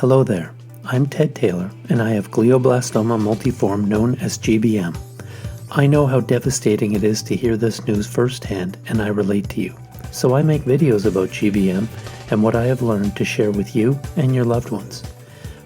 Hello there, I'm Ted Taylor, and I have glioblastoma multiforme known as GBM. I know how devastating it is to hear this news firsthand, and I relate to you. So I make videos about GBM and what I have learned to share with you and your loved ones.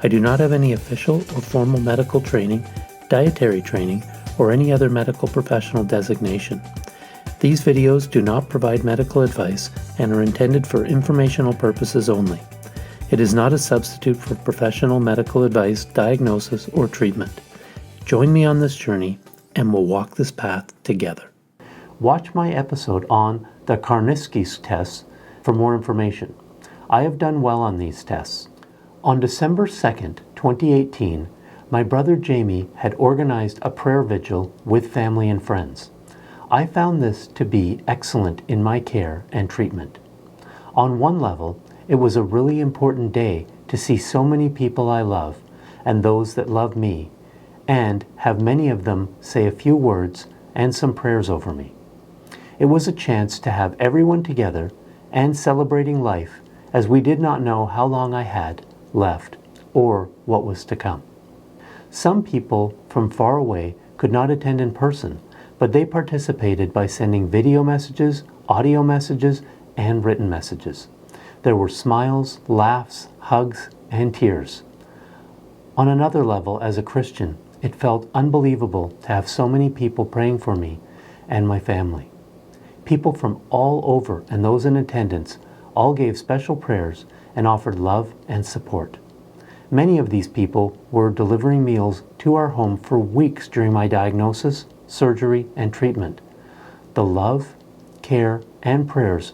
I do not have any official or formal medical training, dietary training, or any other medical professional designation. These videos do not provide medical advice and are intended for informational purposes only. It is not a substitute for professional medical advice, diagnosis, or treatment. Join me on this journey and we'll walk this path together. Watch my episode on the Karnitsky's tests for more information. I have done well on these tests. On December 2nd, 2018, my brother Jamie had organized a prayer vigil with family and friends. I found this to be excellent in my care and treatment. On one level, it was a really important day to see so many people I love and those that love me, and have many of them say a few words and some prayers over me. It was a chance to have everyone together and celebrating life, as we did not know how long I had left or what was to come. Some people from far away could not attend in person, but they participated by sending video messages, audio messages, and written messages. There were smiles, laughs, hugs, and tears. On another level, as a Christian, it felt unbelievable to have so many people praying for me and my family. People from all over and those in attendance all gave special prayers and offered love and support. Many of these people were delivering meals to our home for weeks during my diagnosis, surgery, and treatment. The love, care, and prayers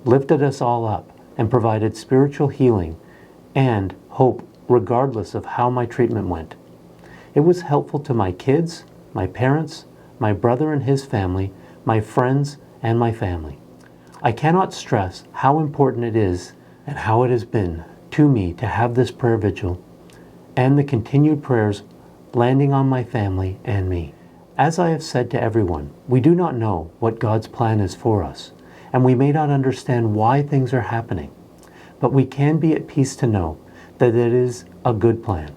lifted us all up and provided spiritual healing and hope regardless of how my treatment went. It was helpful to my kids, my parents, my brother and his family, my friends, and my family. I cannot stress how important it is and how it has been to me to have this prayer vigil and the continued prayers landing on my family and me. As I have said to everyone, we do not know what God's plan is for us, and we may not understand why things are happening, but we can be at peace to know that it is a good plan.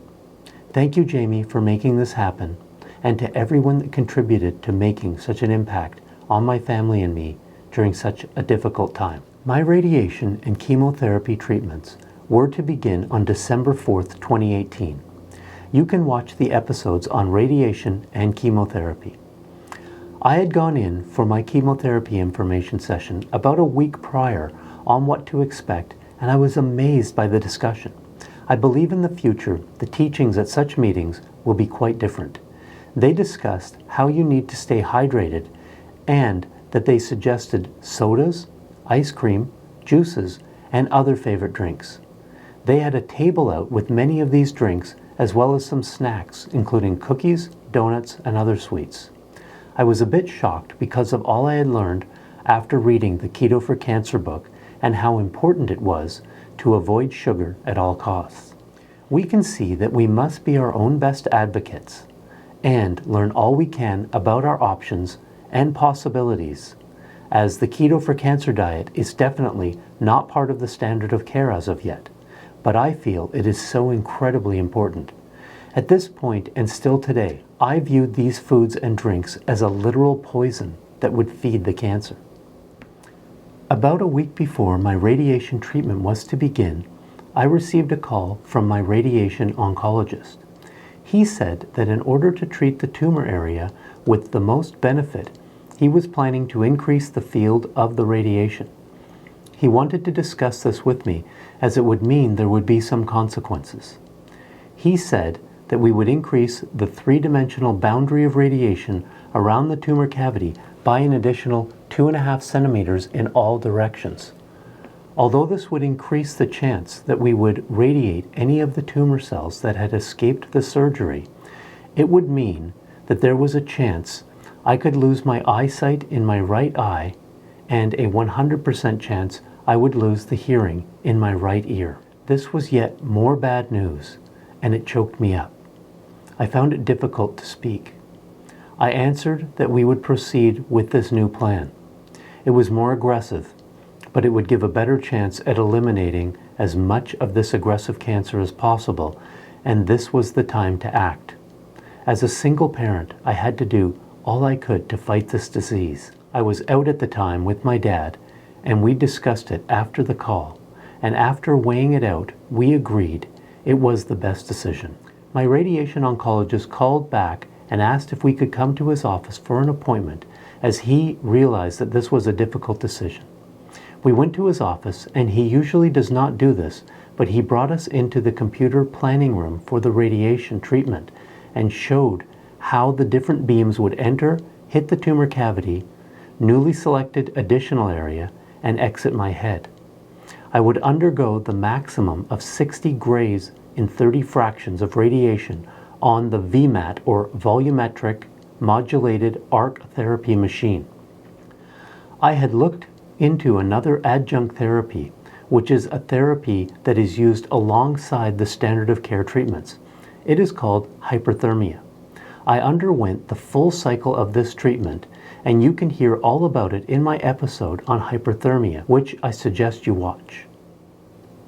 Thank you, Jamie, for making this happen, and to everyone that contributed to making such an impact on my family and me during such a difficult time. My radiation and chemotherapy treatments were to begin on December 4th, 2018. You can watch the episodes on radiation and chemotherapy. I had gone in for my chemotherapy information session about a week prior on what to expect, and I was amazed by the discussion. I believe in the future the teachings at such meetings will be quite different. They discussed how you need to stay hydrated and that they suggested sodas, ice cream, juices, and other favorite drinks. They had a table out with many of these drinks as well as some snacks, including cookies, donuts, and other sweets. I was a bit shocked because of all I had learned after reading the Keto for Cancer book and how important it was to avoid sugar at all costs. We can see that we must be our own best advocates and learn all we can about our options and possibilities, as the Keto for Cancer diet is definitely not part of the standard of care as of yet, but I feel it is so incredibly important. At this point, and still today, I viewed these foods and drinks as a literal poison that would feed the cancer. About a week before my radiation treatment was to begin, I received a call from my radiation oncologist. He said that in order to treat the tumor area with the most benefit, he was planning to increase the field of the radiation. He wanted to discuss this with me, as it would mean there would be some consequences. He said that we would increase the three-dimensional boundary of radiation around the tumor cavity by an additional 2.5 centimeters in all directions. Although this would increase the chance that we would radiate any of the tumor cells that had escaped the surgery, it would mean that there was a chance I could lose my eyesight in my right eye and a 100% chance I would lose the hearing in my right ear. This was yet more bad news, and it choked me up. I found it difficult to speak. I answered that we would proceed with this new plan. It was more aggressive, but it would give a better chance at eliminating as much of this aggressive cancer as possible, and this was the time to act. As a single parent, I had to do all I could to fight this disease. I was out at the time with my dad, and we discussed it after the call, and after weighing it out, we agreed it was the best decision. My radiation oncologist called back and asked if we could come to his office for an appointment, as he realized that this was a difficult decision. We went to his office, and he usually does not do this, but he brought us into the computer planning room for the radiation treatment and showed how the different beams would enter, hit the tumor cavity, newly selected additional area, and exit my head. I would undergo the maximum of 60 grays in 30 fractions of radiation on the VMAT, or volumetric modulated arc therapy machine. I had looked into another adjunct therapy, which is a therapy that is used alongside the standard of care treatments. It is called hyperthermia. I underwent the full cycle of this treatment, and you can hear all about it in my episode on hyperthermia, which I suggest you watch.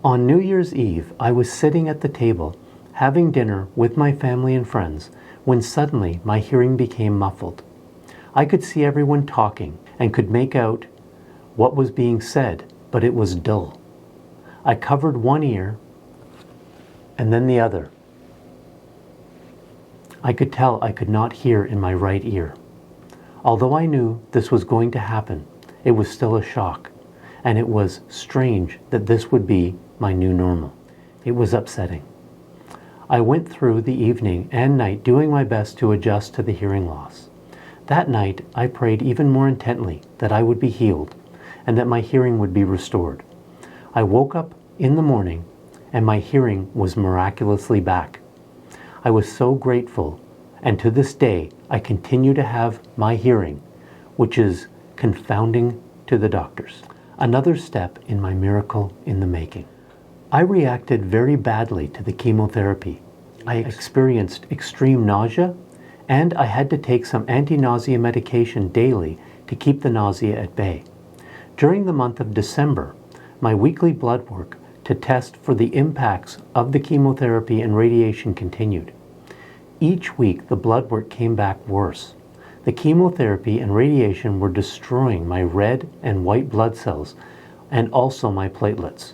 On New Year's Eve, I was sitting at the table having dinner with my family and friends when suddenly my hearing became muffled. I could see everyone talking and could make out what was being said, but it was dull. I covered one ear and then the other. I could tell I could not hear in my right ear. Although I knew this was going to happen, it was still a shock, and it was strange that this would be my new normal. It was upsetting. I went through the evening and night doing my best to adjust to the hearing loss. That night, I prayed even more intently that I would be healed and that my hearing would be restored. I woke up in the morning and my hearing was miraculously back. I was so grateful, and to this day, I continue to have my hearing, which is confounding to the doctors. Another step in my miracle in the making. I reacted very badly to the chemotherapy. I experienced extreme nausea, and I had to take some anti-nausea medication daily to keep the nausea at bay. During the month of December, my weekly blood work to test for the impacts of the chemotherapy and radiation continued. Each week, the blood work came back worse. The chemotherapy and radiation were destroying my red and white blood cells and also my platelets.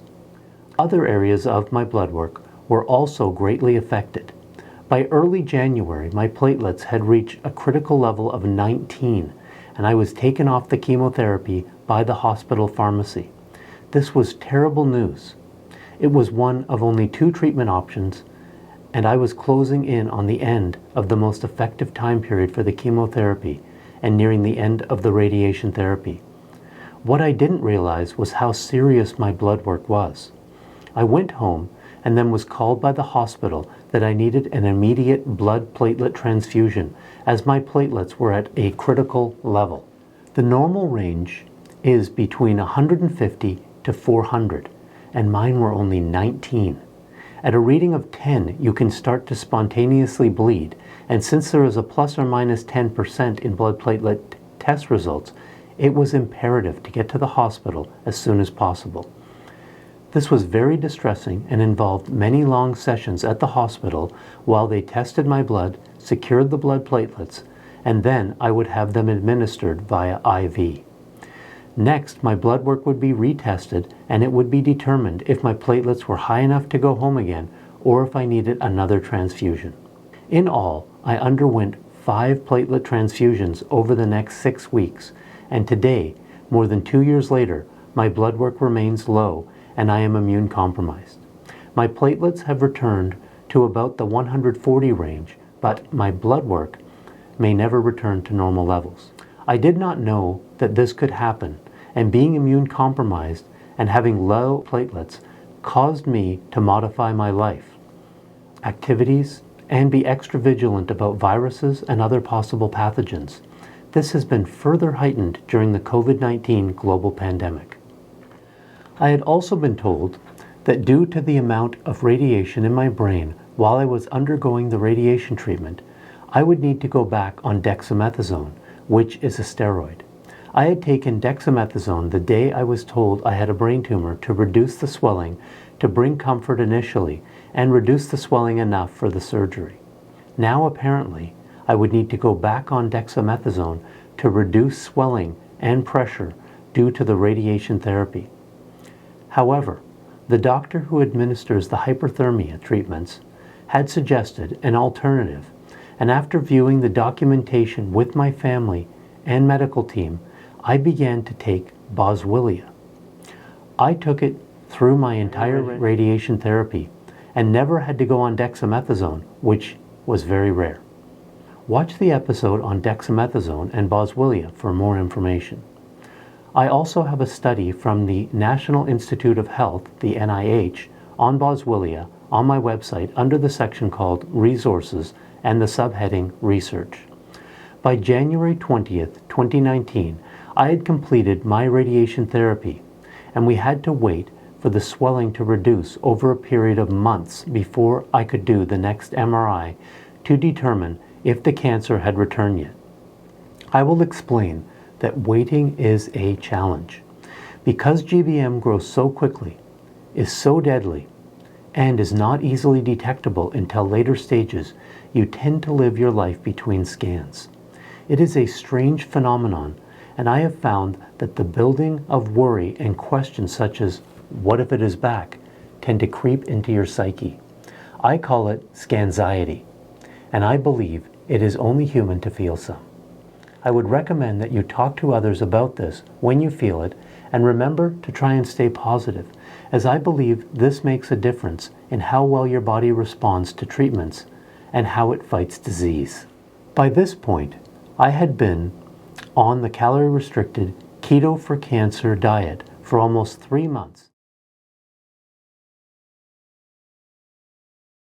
Other areas of my blood work were also greatly affected. By early January, my platelets had reached a critical level of 19, and I was taken off the chemotherapy by the hospital pharmacy. This was terrible news. It was one of only 2 treatment options, and I was closing in on the end of the most effective time period for the chemotherapy and nearing the end of the radiation therapy. What I didn't realize was how serious my blood work was. I went home and then was called by the hospital that I needed an immediate blood platelet transfusion as my platelets were at a critical level. The normal range is between 150 to 400, and mine were only 19. At a reading of 10, you can start to spontaneously bleed, and since there is a plus or minus 10% in blood platelet test results, it was imperative to get to the hospital as soon as possible. This was very distressing and involved many long sessions at the hospital while they tested my blood, secured the blood platelets, and then I would have them administered via IV. Next, my blood work would be retested, and it would be determined if my platelets were high enough to go home again or if I needed another transfusion. In all, I underwent 5 platelet transfusions over the next 6 weeks, and today, more than 2 years later, my blood work remains low and I am immune compromised. My platelets have returned to about the 140 range, but my blood work may never return to normal levels. I did not know that this could happen, and being immune compromised and having low platelets caused me to modify my life, activities, and be extra vigilant about viruses and other possible pathogens. This has been further heightened during the COVID-19 global pandemic. I had also been told that due to the amount of radiation in my brain while I was undergoing the radiation treatment, I would need to go back on dexamethasone, which is a steroid. I had taken dexamethasone the day I was told I had a brain tumor to reduce the swelling to bring comfort initially and reduce the swelling enough for the surgery. Now apparently, I would need to go back on dexamethasone to reduce swelling and pressure due to the radiation therapy. However, the doctor who administers the hyperthermia treatments had suggested an alternative, and after viewing the documentation with my family and medical team, I began to take Boswillia. I took it through my entire radiation therapy and never had to go on dexamethasone, which was very rare. Watch the episode on dexamethasone and Boswillia for more information. I also have a study from the National Institute of Health, the NIH, on Boswillia on my website under the section called Resources and the subheading Research. By January 20th, 2019, I had completed my radiation therapy, and we had to wait for the swelling to reduce over a period of months before I could do the next MRI to determine if the cancer had returned yet. I will explain that waiting is a challenge. Because GBM grows so quickly, is so deadly, and is not easily detectable until later stages, you tend to live your life between scans. It is a strange phenomenon, and I have found that the building of worry and questions such as, what if it is back, tend to creep into your psyche. I call it scanxiety, and I believe it is only human to feel some. I would recommend that you talk to others about this when you feel it, and remember to try and stay positive, as I believe this makes a difference in how well your body responds to treatments and how it fights disease. By this point, I had been on the calorie-restricted Keto for Cancer diet for almost 3 months.